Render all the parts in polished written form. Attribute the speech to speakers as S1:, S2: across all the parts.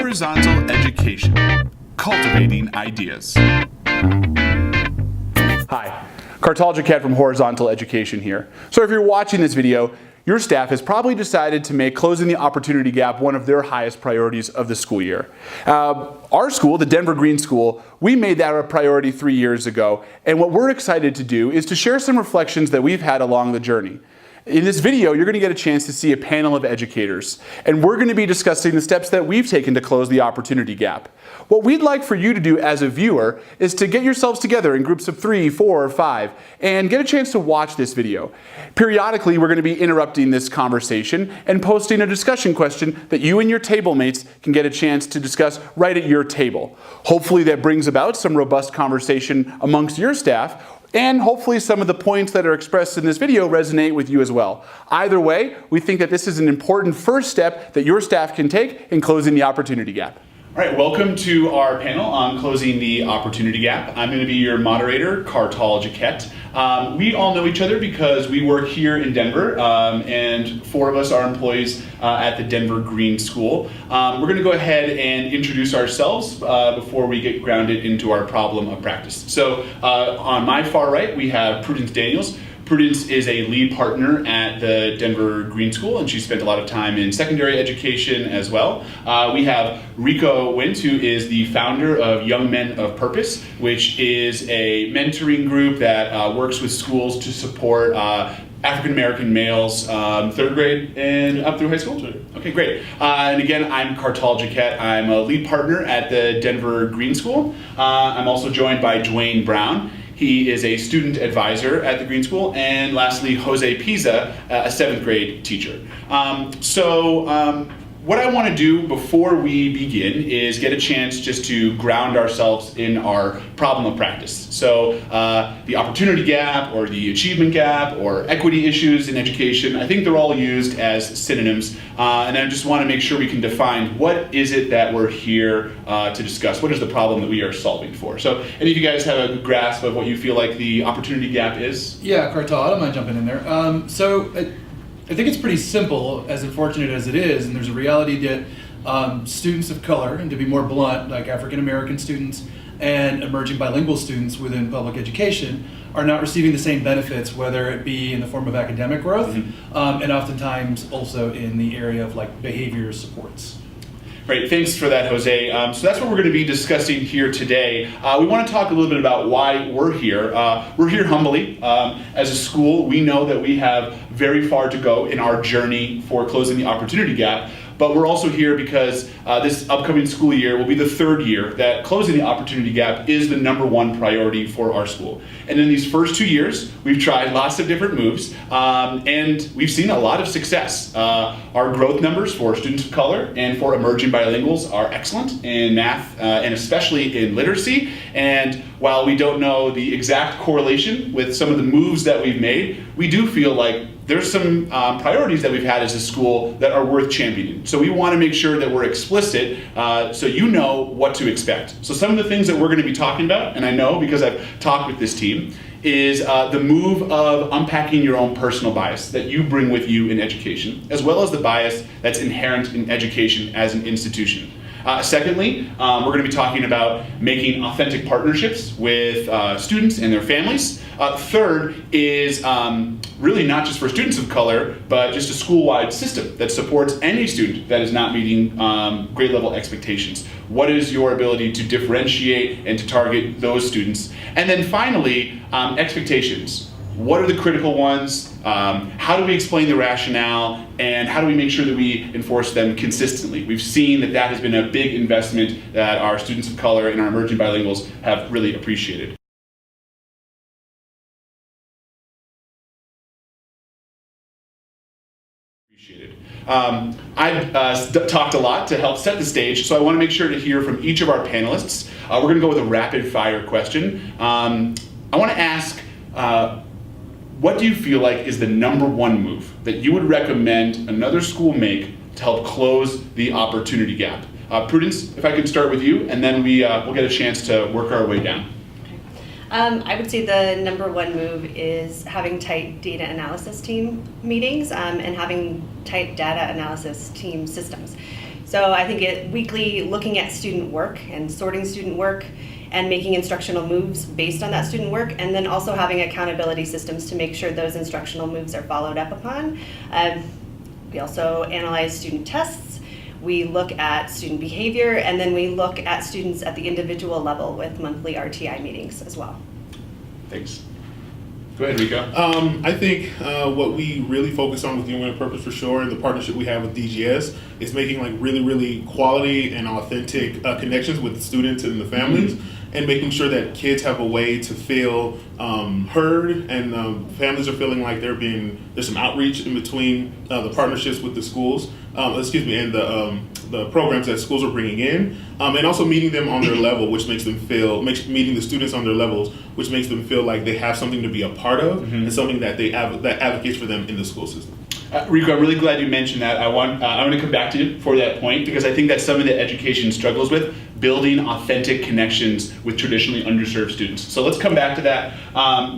S1: Horizontal education, cultivating ideas. Hi, Cartology Cat from Horizontal Education here. So if you're watching this video, your staff has probably decided to make closing the opportunity gap one of their highest priorities of the school year. Our school, the Denver Green School, we made that a priority 3 years ago, and what we're excited to do is to share some reflections that we've had along the journey. In this video, you're going to get a chance to see a panel of educators, and we're going to be discussing the steps that we've taken to close the opportunity gap. What we'd like for you to do as a viewer is to get yourselves together in groups of 3, 4, or 5 and get a chance to watch this video. Periodically, we're going to be interrupting this conversation and posting a discussion question that you and your table mates can get a chance to discuss right at your table. Hopefully that brings about some robust conversation amongst your staff, and hopefully some of the points that are expressed in this video resonate with you as well. Either way, we think that this is an important first step that your staff can take in closing the opportunity gap. All right, welcome to our panel on closing the opportunity gap. I'm going to be your moderator, Cartology Cat. We all know each other because we work here in Denver, and 4 of us are employees at the Denver Green School. We're going to go ahead and introduce ourselves before we get grounded into our problem of practice. So on my far right, we have Prudence Daniels. Prudence is a lead partner at the Denver Green School, and she spent a lot of time in secondary education as well. We have Rico Wint, who is the founder of Young Men of Purpose, which is a mentoring group that works with schools to support African-American males, 3rd grade and up through high school? Okay, great. And again, I'm Cartology Cat. I'm a lead partner at the Denver Green School. I'm also joined by Dwayne Brown. He is a student advisor at the Green School. And lastly, Jose Pisa, a 7th grade teacher. What I want to do before we begin is get a chance just to ground ourselves in our problem of practice. So the opportunity gap or the achievement gap or equity issues in education, I think they're all used as synonyms. And I just want to make sure we can define what is it that we're here to discuss. What is the problem that we are solving for? So any of you guys have a good grasp of what you feel like the opportunity gap is?
S2: Yeah, Cartel, I don't mind jumping in there. I think it's pretty simple, as unfortunate as it is, and there's a reality that students of color, and to be more blunt, like African American students and emerging bilingual students within public education, are not receiving the same benefits, whether it be in the form of academic growth, and oftentimes also in the area of like behavior supports.
S1: Great, thanks for that, Jose. So that's what we're going to be discussing here today. We want to talk a little bit about why we're here. We're here humbly. As a school, we know that we have very far to go in our journey for closing the opportunity gap. But we're also here because this upcoming school year will be the 3rd year that closing the opportunity gap is the #1 priority for our school. And in these first 2 years, we've tried lots of different moves, and we've seen a lot of success. Our growth numbers for students of color and for emerging bilinguals are excellent in math and especially in literacy. And while we don't know the exact correlation with some of the moves that we've made, we do feel like there's some priorities that we've had as a school that are worth championing. So we want to make sure that we're explicit so you know what to expect. So some of the things that we're going to be talking about, and I know because I've talked with this team, is the move of unpacking your own personal bias that you bring with you in education, as well as the bias that's inherent in education as an institution. Secondly, we're going to be talking about making authentic partnerships with students and their families. Third is really not just for students of color, but just a school-wide system that supports any student that is not meeting grade level expectations. What is your ability to differentiate and to target those students? And then finally, expectations. What are the critical ones? How do we explain the rationale? And how do we make sure that we enforce them consistently? We've seen that that has been a big investment that our students of color and our emerging bilinguals have really appreciated. I've talked a lot to help set the stage, so I want to make sure to hear from each of our panelists. We're going to go with a rapid fire question. I want to ask, what do you feel like is the #1 move that you would recommend another school make to help close the opportunity gap? Prudence, if I could start with you, and then we'll get a chance to work our way down.
S3: I would say the #1 move is having tight data analysis team meetings and having tight data analysis team systems. So I think weekly looking at student work and sorting student work and making instructional moves based on that student work, and then also having accountability systems to make sure those instructional moves are followed up upon. We also analyze student tests, we look at student behavior, and then we look at students at the individual level with monthly RTI meetings as well.
S1: Thanks. Go ahead, Rico.
S4: I think what we really focus on with Young Women Purpose for sure, and the partnership we have with DGS, is making like really quality and authentic connections with the students and the families, and making sure that kids have a way to feel heard, and families are feeling like there's some outreach in between the partnerships with the schools, and the programs that schools are bringing in, and also meeting them on their level, which makes them feel, meeting the students on their levels, which makes them feel like they have something to be a part of, and something that that advocates for them in the school system.
S1: Rico, I'm really glad you mentioned that. I'm going to come back to you for that point, because I think that's something that education struggles with, building authentic connections with traditionally underserved students. So let's come back to that.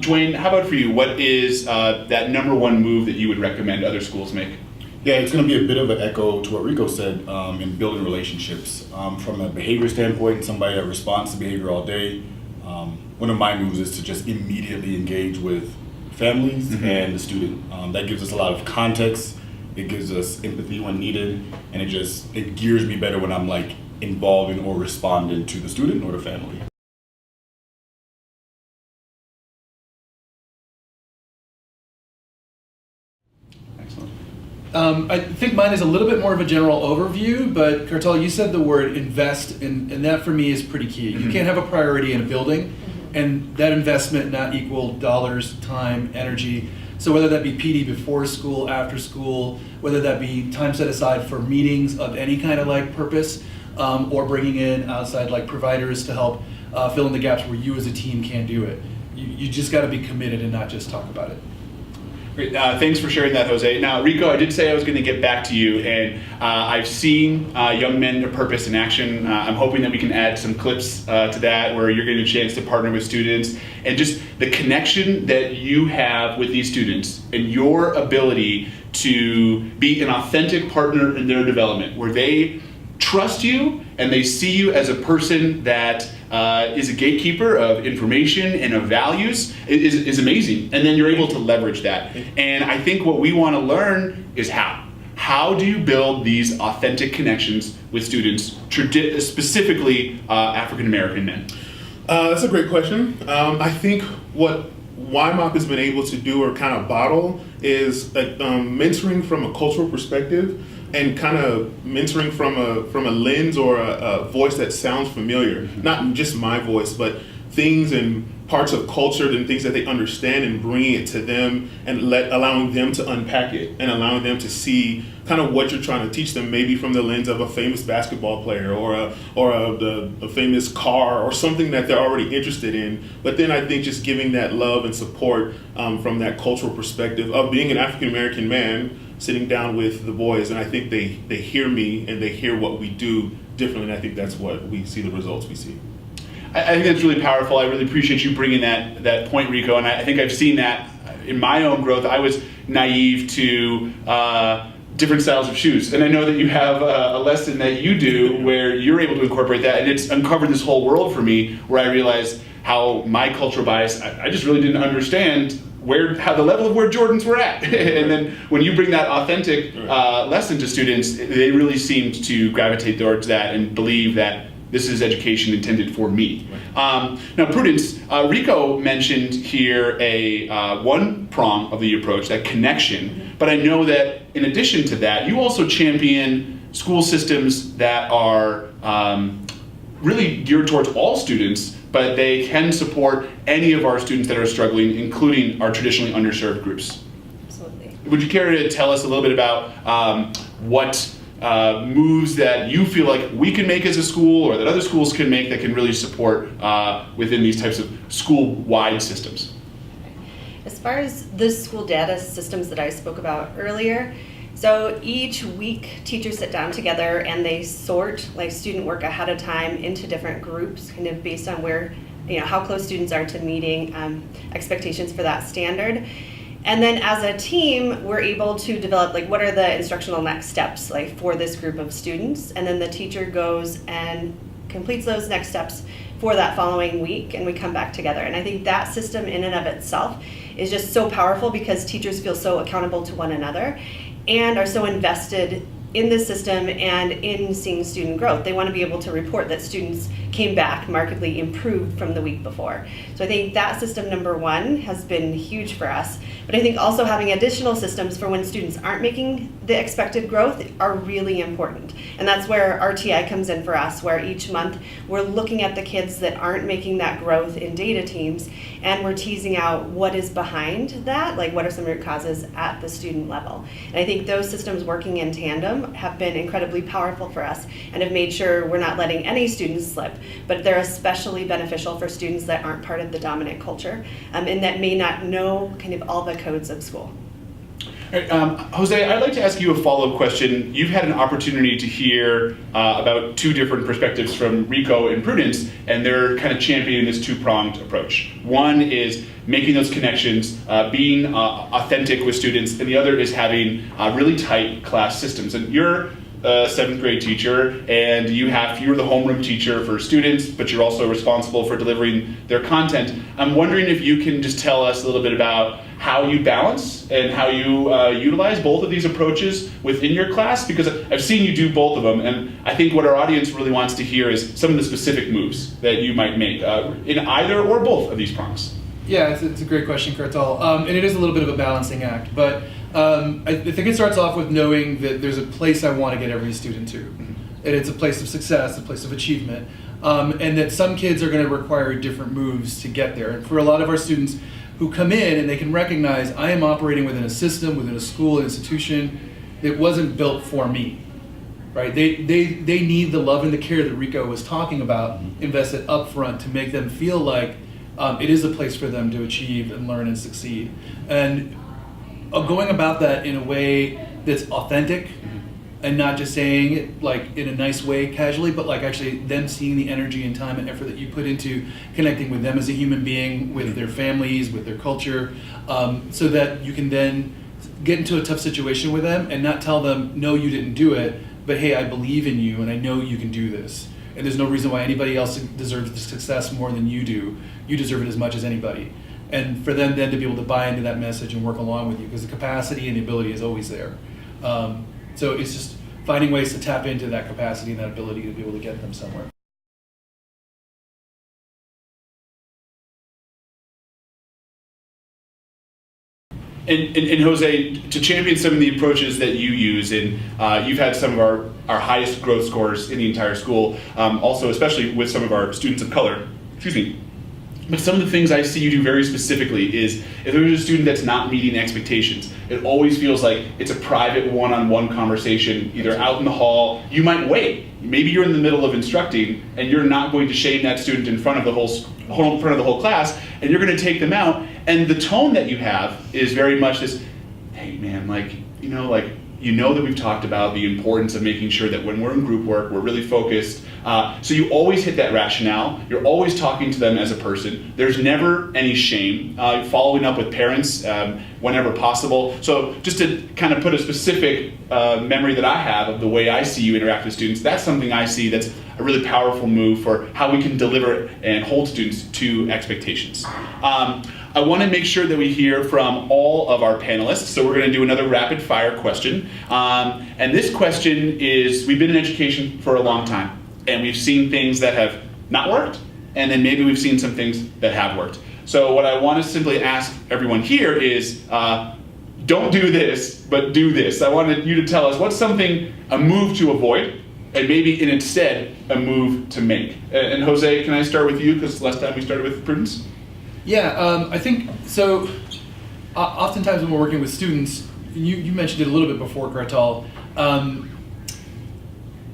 S1: Dwayne, how about for you? What is that number one move that you would recommend other schools make?
S5: Yeah, it's going to be a bit of an echo to what Rico said in building relationships. From a behavior standpoint, somebody that responds to behavior all day, one of my moves is to just immediately engage with families and the student. That gives us a lot of context, it gives us empathy when needed, and it gears me better when I'm like involving or responding to the student or the family.
S1: Excellent.
S2: I think mine is a little bit more of a general overview, but Cartel, you said the word invest, and that for me is pretty key. You can't have a priority in a building, and that investment not equal dollars, time, energy. So whether that be PD before school, after school, whether that be time set aside for meetings of any kind of like purpose, or bringing in outside like providers to help fill in the gaps where you as a team can't do it. You just got to be committed and not just talk about it.
S1: Great. Thanks for sharing that, Jose. Now, Rico, I did say I was going to get back to you, and I've seen Young Men of Purpose in action. I'm hoping that we can add some clips to that where you're getting a chance to partner with students, and just the connection that you have with these students and your ability to be an authentic partner in their development, where they trust you and they see you as a person that is a gatekeeper of information and of values is amazing. And then you're able to leverage that. And I think what we want to learn is how. How do you build these authentic connections with students, specifically African American men?
S4: That's a great question. I think what YMOP has been able to do or kind of bottle is mentoring from a cultural perspective, and kind of mentoring from a lens or a voice that sounds familiar. Not just my voice, but things and parts of culture and things that they understand, and bringing it to them and allowing them to unpack it and allowing them to see kind of what you're trying to teach them, maybe from the lens of a famous basketball player or a famous car or something that they're already interested in. But then I think just giving that love and support from that cultural perspective of being an African American man sitting down with the boys, and I think they hear me and they hear what we do differently, and I think that's what we see, the results we see.
S1: I think that's really powerful. I really appreciate you bringing that point, Rico, and I think I've seen that in my own growth. I was naive to different styles of shoes, and I know that you have a lesson that you do where you're able to incorporate that, and it's uncovered this whole world for me, where I realized how my cultural bias, I just really didn't understand how the level of where Jordans were at. And then when you bring that authentic lesson to students, they really seemed to gravitate towards that and believe that this is education intended for me. Now, Prudence, Rico mentioned here one prong of the approach, that connection, but I know that in addition to that, you also champion school systems that are really geared towards all students, but they can support any of our students that are struggling, including our traditionally underserved groups.
S3: Absolutely.
S1: Would you care to tell us a little bit about what moves that you feel like we can make as a school or that other schools can make that can really support within these types of school-wide systems?
S3: As far as the school data systems that I spoke about earlier, so each week teachers sit down together and they sort like student work ahead of time into different groups, kind of based on where, how close students are to meeting expectations for that standard. And then as a team, we're able to develop like what are the instructional next steps like for this group of students, and then the teacher goes and completes those next steps for that following week, and we come back together. And I think that system in and of itself is just so powerful because teachers feel so accountable to one another and are so invested in the system and in seeing student growth. They want to be able to report that students came back markedly improved from the week before. So I think that system number one has been huge for us. But I think also having additional systems for when students aren't making the expected growth are really important. And that's where RTI comes in for us, where each month we're looking at the kids that aren't making that growth in data teams, and we're teasing out what is behind that, like what are some root causes at the student level. And I think those systems working in tandem have been incredibly powerful for us and have made sure we're not letting any students slip, but they're especially beneficial for students that aren't part of the dominant culture and that may not know kind of all the codes of school.
S1: All right, Jose, I'd like to ask you a follow-up question. You've had an opportunity to hear about two different perspectives from Rico and Prudence, and they're kind of championing this two-pronged approach. One is making those connections, being authentic with students, and the other is having really tight class systems. And you're a seventh grade teacher, and you're the homeroom teacher for students, but you're also responsible for delivering their content. I'm wondering if you can just tell us a little bit about how you balance and how you utilize both of these approaches within your class, because I've seen you do both of them, and I think what our audience really wants to hear is some of the specific moves that you might make in either or both of these prongs.
S2: Yeah, it's a great question, Kartal. And it is a little bit of a balancing act, but I think it starts off with knowing that there's a place I want to get every student to. And it's a place of success, a place of achievement, and that some kids are going to require different moves to get there. And for a lot of our students who come in and they can recognize I am operating within a system, within a school, institution that wasn't built for me. Right? They need the love and the care that Rico was talking about invested up front to make them feel like it is a place for them to achieve and learn and succeed. And going about that in a way that's authentic and not just saying it like in a nice way casually, but like actually them seeing the energy and time and effort that you put into connecting with them as a human being, with their families, with their culture, so that you can then get into a tough situation with them and not tell them, no, you didn't do it, but hey, I believe in you and I know you can do this. And there's no reason why anybody else deserves the success more than you do. You deserve it as much as anybody. And for them then to be able to buy into that message and work along with you, because the capacity and the ability is always there. So it's just finding ways to tap into that capacity and that ability to be able to get them somewhere.
S1: And Jose, to champion some of the approaches that you use, and you've had some of our highest growth scores in the entire school, also especially with some of our students of color, But some of the things I see you do very specifically is if there's a student that's not meeting expectations, it always feels like it's a private one-on-one conversation, either out in the hall. You might wait. Maybe you're in the middle of instructing and you're not going to shame that student in front of the whole class, and you're going to take them out. And the tone that you have is very much this, hey man, you know that we've talked about the importance of making sure that when we're in group work, we're really focused. So you always hit that rationale. You're always talking to them as a person. There's never any shame. Following up with parents whenever possible. So just to kind of put a specific memory that I have of the way I see you interact with students, that's something I see that's a really powerful move for how we can deliver and hold students to expectations. I want to make sure that we hear from all of our panelists, so we're going to do another rapid fire question. And this question is, we've been in education for a long time, and we've seen things that have not worked, and then maybe we've seen some things that have worked. So what I want to simply ask everyone here is, don't do this, but do this. I wanted you to tell us what's something, a move to avoid, and maybe instead a move to make. And Jose, can I start with you, because last time we started with Prudence?
S2: Yeah, I think so. Oftentimes when we're working with students, you mentioned it a little bit before, Kartal.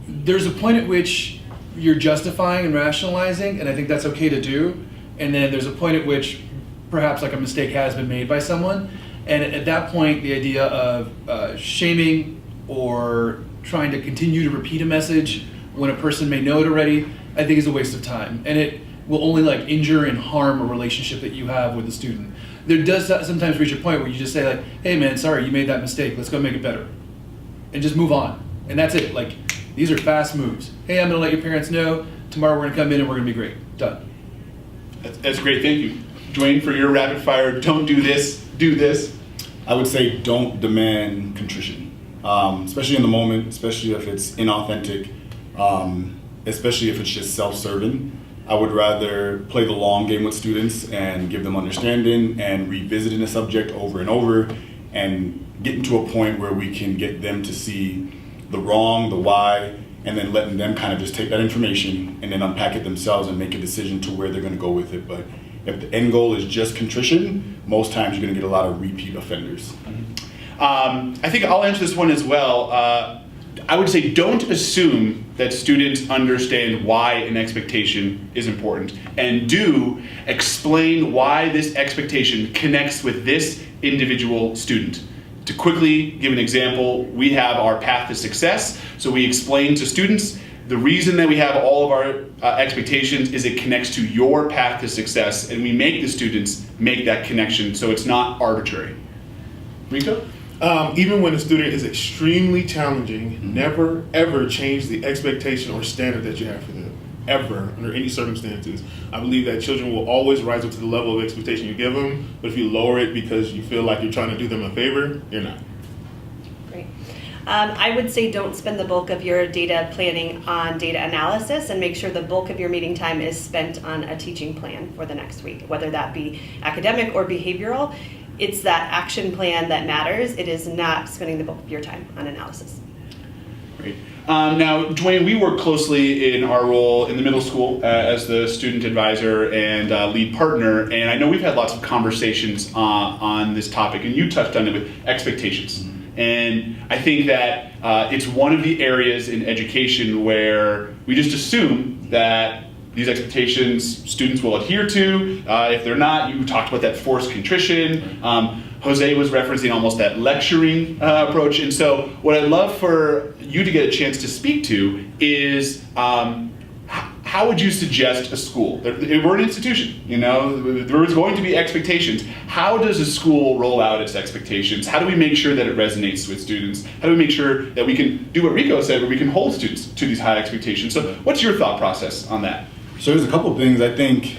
S2: There's a point at which you're justifying and rationalizing, and I think that's okay to do. And then there's a point at which perhaps like a mistake has been made by someone, and at that point, the idea of shaming or trying to continue to repeat a message when a person may know it already, I think is a waste of time. And will only like injure and harm a relationship that you have with the student. There does sometimes reach a point where you just say like, hey man, sorry, you made that mistake, let's go make it better. And just move on. And that's it. Like, these are fast moves. Hey, I'm gonna let your parents know, tomorrow we're gonna come in and we're gonna be great. Done.
S1: That's great, thank you. Dwayne, for your rapid fire, don't do this, do this.
S5: I would say don't demand contrition, especially in the moment, especially if it's inauthentic, especially if it's just self-serving. I would rather play the long game with students and give them understanding and revisiting the subject over and over and getting to a point where we can get them to see the wrong, the why, and then letting them kind of just take that information and then unpack it themselves and make a decision to where they're going to go with it. But if the end goal is just contrition, most times you're going to get a lot of repeat offenders.
S1: I think I'll answer this one as well. I would say don't assume that students understand why an expectation is important, and do explain why this expectation connects with this individual student. To quickly give an example, we have our path to success, so we explain to students the reason that we have all of our expectations is it connects to your path to success, and we make the students make that connection so it's not arbitrary. Rico?
S4: Even when a student is extremely challenging, never ever change the expectation or standard that you have for them. Ever, under any circumstances. I believe that children will always rise up to the level of expectation you give them, but if you lower it because you feel like you're trying to do them a favor, you're not.
S3: Great. I would say don't spend the bulk of your data planning on data analysis, and make sure the bulk of your meeting time is spent on a teaching plan for the next week, whether that be academic or behavioral. It's that action plan that matters. It is not spending the bulk of your time on analysis.
S1: Great. Now, Dwayne, we work closely in our role in the middle school as the student advisor and lead partner, and I know we've had lots of conversations on this topic, and you touched on it with expectations. And I think that it's one of the areas in education where we just assume that these expectations students will adhere to. If they're not, you talked about that forced contrition. Jose was referencing almost that lecturing approach. And so what I'd love for you to get a chance to speak to is how would you suggest a school? We're an institution, you know, there's going to be expectations. How does a school roll out its expectations? How do we make sure that it resonates with students? How do we make sure that we can do what Rico said, where we can hold students to these high expectations? So what's your thought process on that?
S5: So there's a couple of things. I think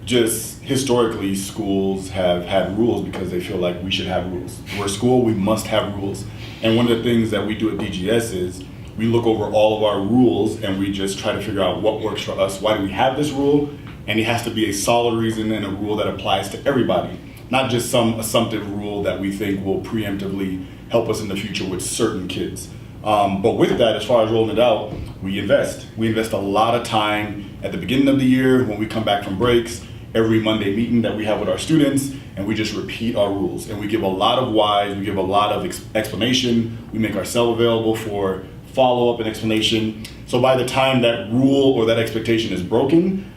S5: just historically schools have had rules because they feel like we should have rules. We're a school, we must have rules. And one of the things that we do at DGS is we look over all of our rules and we just try to figure out what works for us. Why do we have this rule? And it has to be a solid reason and a rule that applies to everybody, not just some assumptive rule that we think will preemptively help us in the future with certain kids. But with that, as far as rolling it out, we invest. We invest a lot of time at the beginning of the year when we come back from breaks, every Monday meeting that we have with our students, and we just repeat our rules. And we give a lot of whys, we give a lot of explanation, we make ourselves available for follow-up and explanation. So by the time that rule or that expectation is broken,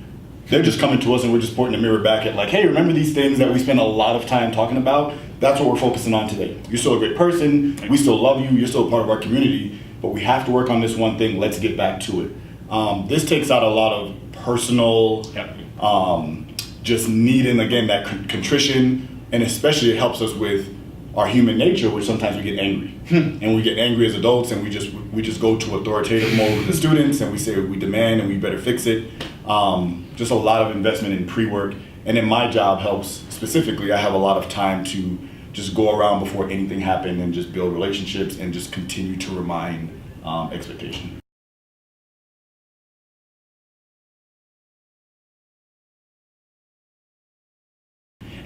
S5: they're just coming to us and we're just pointing the mirror back at like, hey, remember these things that we spend a lot of time talking about? That's what we're focusing on today. You're still a great person, we still love you, you're still a part of our community, but we have to work on this one thing, let's get back to it. This takes out a lot of personal, just needing, again, that contrition, and especially it helps us with our human nature, which sometimes we get angry. And we get angry as adults and we just go to authoritative mode with the students and we say we demand and we better fix it. Just a lot of investment in pre-work. And then my job helps specifically, I have a lot of time to just go around before anything happened and just build relationships and just continue to remind expectation.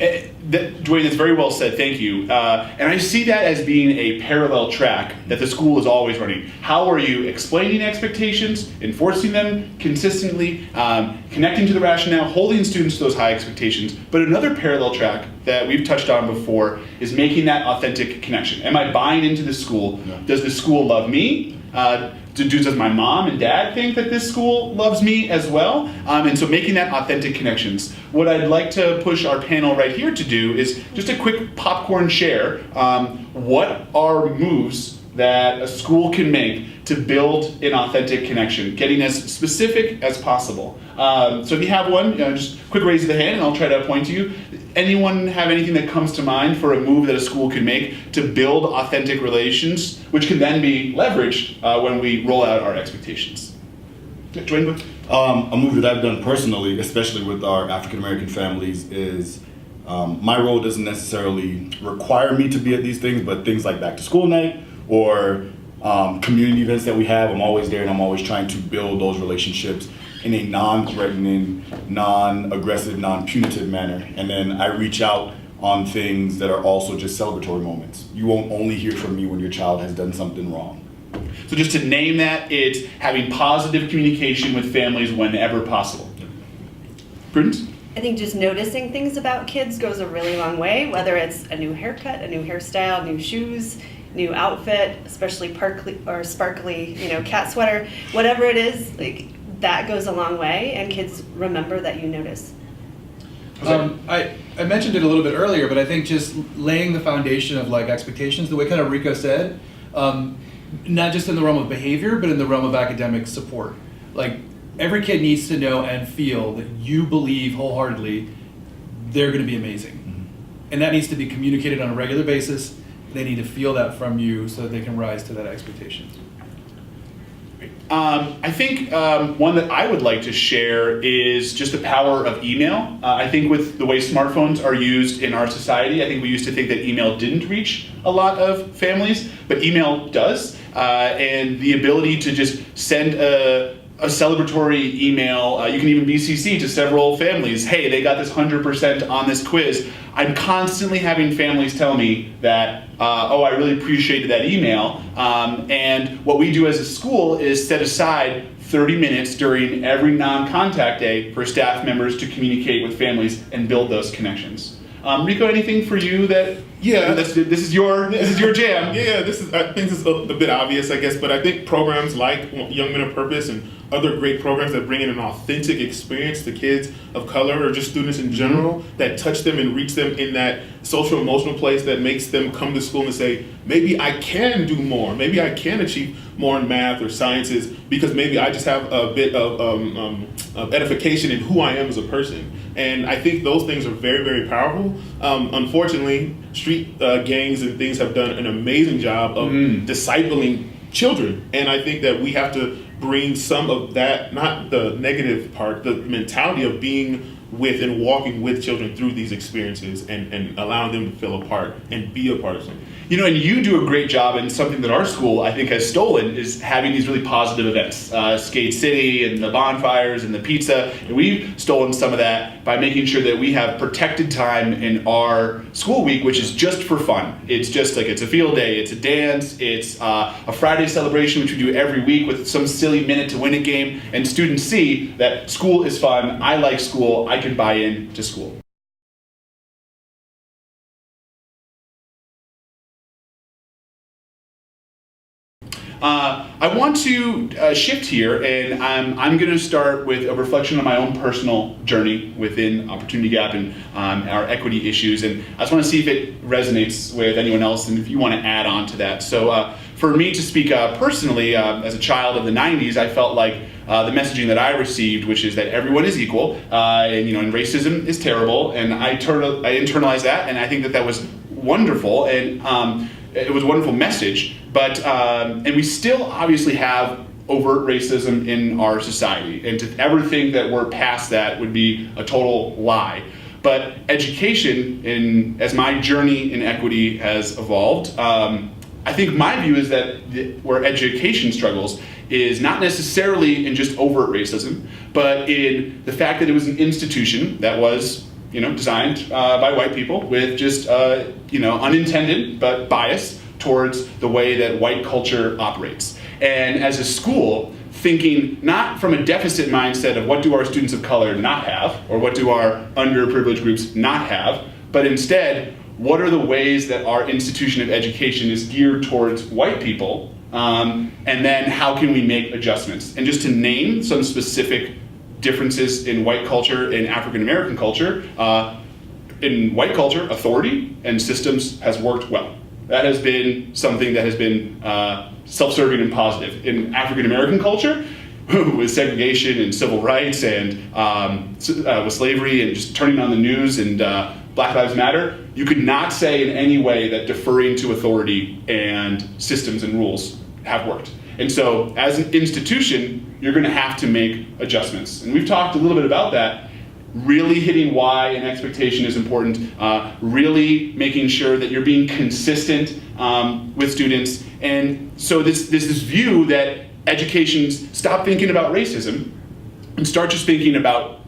S1: Dwayne, that's very well said, thank you. And I see that as being a parallel track that the school is always running. How are you explaining expectations, enforcing them consistently, connecting to the rationale, holding students to those high expectations? But another parallel track that we've touched on before is making that authentic connection. Am I buying into the school? Yeah. Does the school love me? Does my mom and dad think that this school loves me as well? And so making that authentic connections. What I'd like to push our panel right here to do is just a quick popcorn share. What are moves that a school can make to build an authentic connection, getting as specific as possible. So if you have one, just quick raise of the hand and I'll try to point to you. Anyone have anything that comes to mind for a move that a school could make to build authentic relations, which can then be leveraged when we roll out our expectations? Dwayne?
S5: A move that I've done personally, especially with our African American families, is my role doesn't necessarily require me to be at these things, but things like back to school night or community events that we have, I'm always there and I'm always trying to build those relationships in a non-threatening, non-aggressive, non-punitive manner. And then I reach out on things that are also just celebratory moments. You won't only hear from me when your child has done something wrong.
S1: So just to name that, it's having positive communication with families whenever possible. Prudence?
S3: I think just noticing things about kids goes a really long way, whether it's a new haircut, a new hairstyle, new shoes, new outfit, especially sparkly, cat sweater, whatever it is, like that goes a long way, and kids remember that you notice.
S2: I mentioned it a little bit earlier, but I think just laying the foundation of like expectations, the way kind of Rico said, not just in the realm of behavior, but in the realm of academic support. Like every kid needs to know and feel that you believe wholeheartedly they're going to be amazing. Mm-hmm. And that needs to be communicated on a regular basis. They need to feel that from you so that they can rise to that expectation.
S1: I think one that I would like to share is just the power of email. I think with the way smartphones are used in our society, I think we used to think that email didn't reach a lot of families, but email does. And the ability to just send a celebratory email, you can even BCC to several families, hey, they got this 100% on this quiz. I'm constantly having families tell me that, I really appreciated that email. And what we do as a school is set aside 30 minutes during every non-contact day for staff members to communicate with families and build those connections. Rico, anything for you that?
S4: Yeah,
S1: this is your jam.
S4: Yeah, I think this is a bit obvious, I guess, but I think programs like Young Men of Purpose and other great programs that bring in an authentic experience to kids of color or just students in general, that touch them and reach them in that social emotional place that makes them come to school and say, maybe I can do more, maybe I can achieve more in math or sciences because maybe I just have a bit of edification in who I am as a person. And I think those things are very, very powerful. Unfortunately, street gangs and things have done an amazing job of discipling children. And I think that we have to bring some of that, not the negative part, the mentality of being with and walking with children through these experiences and allowing them to feel a part and be a part of something.
S1: And you do a great job, and something that our school, I think, has stolen is having these really positive events. Skate City and the bonfires and the pizza. And we've stolen some of that by making sure that we have protected time in our school week, which is just for fun. It's just like, it's a field day, it's a dance, it's a Friday celebration, which we do every week with some silly minute to win it game. And students see that school is fun, I like school, I can buy in to school. I want to shift here, and I'm going to start with a reflection on my own personal journey within Opportunity Gap and our equity issues, and I just want to see if it resonates with anyone else and if you want to add on to that. So for me to speak personally, as a child of the 90s, I felt like the messaging that I received, which is that everyone is equal, and racism is terrible, and I internalized that, and I think that was wonderful, and it was a wonderful message, but and we still obviously have overt racism in our society, and to ever think that we're past that would be a total lie. But education, as my journey in equity has evolved, I think my view is that where education struggles is not necessarily in just overt racism, but in the fact that it was an institution that was designed by white people with just, unintended but bias towards the way that white culture operates. And as a school, thinking not from a deficit mindset of what do our students of color not have, or what do our underprivileged groups not have, but instead, what are the ways that our institution of education is geared towards white people, and then how can we make adjustments? And just to name some specific differences in white culture and African American culture, in white culture, authority and systems has worked well. That has been something that has been self-serving and positive. In African American culture, with segregation and civil rights and with slavery and just turning on the news and Black Lives Matter, you could not say in any way that deferring to authority and systems and rules have worked. And so as an institution, you're going to have to make adjustments. And we've talked a little bit about that. Really hitting why and expectation is important. Really making sure that you're being consistent with students. And so this view that educations stop thinking about racism and start just thinking about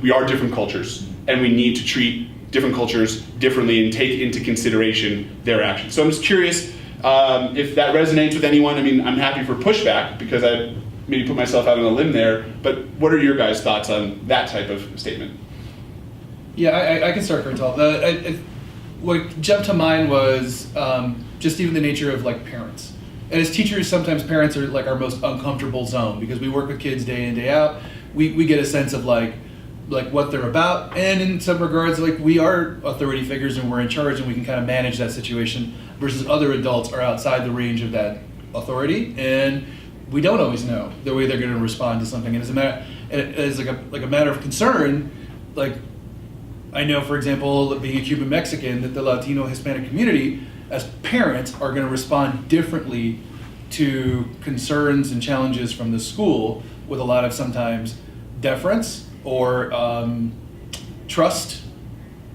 S1: we are different cultures and we need to treat different cultures differently and take into consideration their actions. So I'm just curious if that resonates with anyone. I mean, I'm happy for pushback because I maybe put myself out on a limb there, but what are your guys' thoughts on that type of statement?
S2: Yeah, I can start, Cartel. What jumped to mind was just even the nature of like parents. And as teachers, sometimes parents are like our most uncomfortable zone because we work with kids day in, day out. We get a sense of like what they're about, and in some regards, like we are authority figures and we're in charge and we can kind of manage that situation versus other adults are outside the range of that authority and we don't always know the way they're going to respond to something. And as a matter of concern, like I know, for example, being a Cuban Mexican, that the Latino Hispanic community as parents are going to respond differently to concerns and challenges from the school with a lot of sometimes deference or trust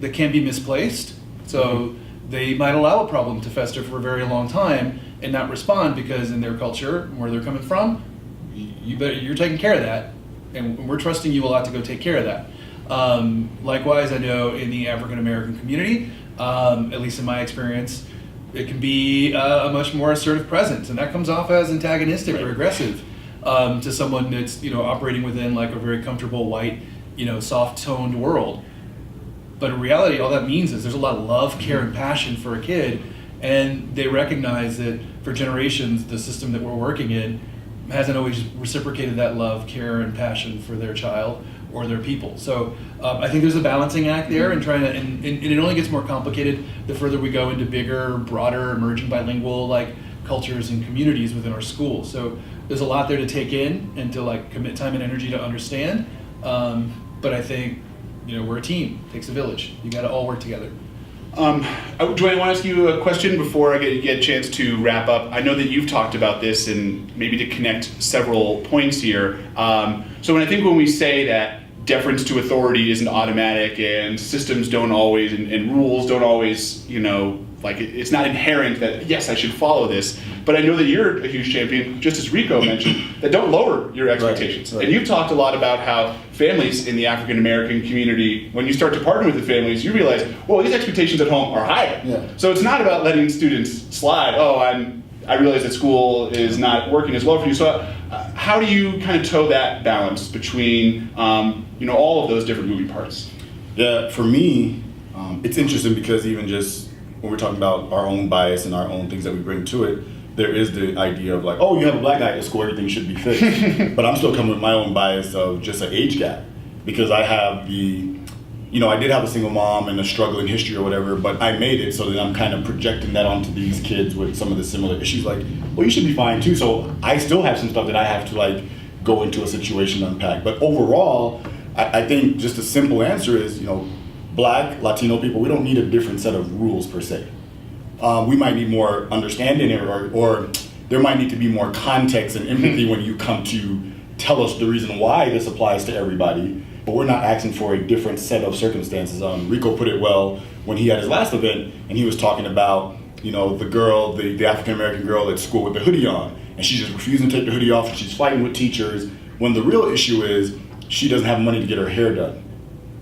S2: that can be misplaced. So they might allow a problem to fester for a very long time and not respond because in their culture, where they're coming from, you're taking care of that, and we're trusting you a lot to go take care of that. Likewise, I know in the African American community, at least in my experience, it can be a much more assertive presence, and that comes off as antagonistic or aggressive to someone that's operating within like a very comfortable white, soft-toned world. But in reality, all that means is there's a lot of love, care, and passion for a kid, and they recognize that for generations, the system that we're working in hasn't always reciprocated that love, care, and passion for their child or their people. So I think there's a balancing act there, and and it only gets more complicated the further we go into bigger, broader, emerging bilingual like cultures and communities within our schools. So there's a lot there to take in and to like commit time and energy to understand. But I think we're a team. It takes a village. You got to all work together.
S1: Dwayne, I want to ask you a question before I get a chance to wrap up. I know that you've talked about this and maybe to connect several points here. So when we say that deference to authority isn't automatic and systems don't always and rules don't always, it's not inherent that, yes, I should follow this. But I know that you're a huge champion, just as Rico mentioned, that don't lower your expectations. Right. And you've talked a lot about how families in the African American community, when you start to partner with the families, you realize, well, these expectations at home are higher. Yeah. So it's not about letting students slide. I realize that school is not working as well for you. So how do you kind of toe that balance between all of those different moving parts?
S5: Yeah, for me, it's interesting because even just when we're talking about our own bias and our own things that we bring to it, there is the idea of like, you have a black guy at school, everything should be fixed. But I'm still coming with my own bias of just an age gap because I have I did have a single mom and a struggle in history or whatever, but I made it, so then I'm kind of projecting that onto these kids with some of the similar issues. Like, well, you should be fine too. So I still have some stuff that I have to like go into a situation to unpack. But overall, I think just a simple answer is, Black, Latino people, we don't need a different set of rules per se. We might need more understanding or there might need to be more context and empathy when you come to tell us the reason why this applies to everybody. But we're not asking for a different set of circumstances. Rico put it well when he had his last event, and he was talking about, the girl, the African-American girl at school with the hoodie on, and she's just refusing to take the hoodie off, and she's fighting with teachers, when the real issue is she doesn't have money to get her hair done.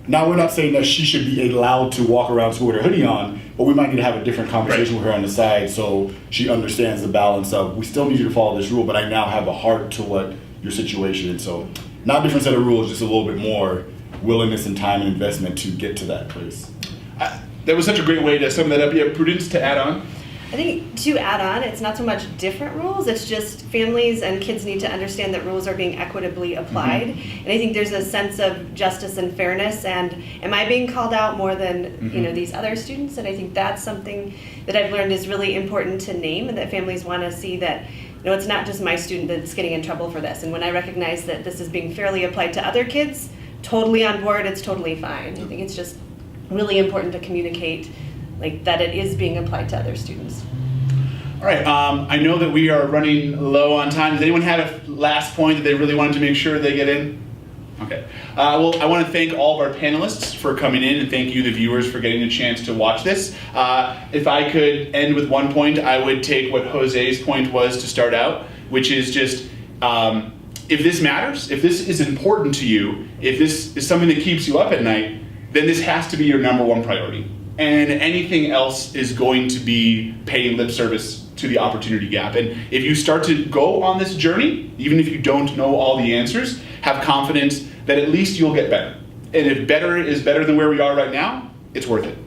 S5: Now, we're not saying that she should be allowed to walk around school with her hoodie on, but we might need to have a different conversation with her on the side so she understands the balance of, we still need you to follow this rule, but I now have a heart to what your situation is. So not a different set of rules, just a little bit more willingness and time and investment to get to that place.
S1: That was such a great way to sum that up. Yeah, Prudence, to add on?
S3: I think to add on, it's not so much different rules, it's just families and kids need to understand that rules are being equitably applied. And I think there's a sense of justice and fairness, and am I being called out more than these other students? And I think that's something that I've learned is really important to name, and that families want to see that it's not just my student that's getting in trouble for this. And when I recognize that this is being fairly applied to other kids, totally on board, it's totally fine. I think it's just really important to communicate that it is being applied to other students.
S1: All right, I know that we are running low on time. Does anyone have a last point that they really wanted to make sure they get in? Okay. Well, I want to thank all of our panelists for coming in, and thank you, the viewers, for getting a chance to watch this. If I could end with one point, I would take what Jose's point was to start out, which is just, if this matters, if this is important to you, if this is something that keeps you up at night, then this has to be your number one priority. And anything else is going to be paying lip service to the opportunity gap. And if you start to go on this journey, even if you don't know all the answers, have confidence that at least you'll get better. And if better is better than where we are right now, it's worth it.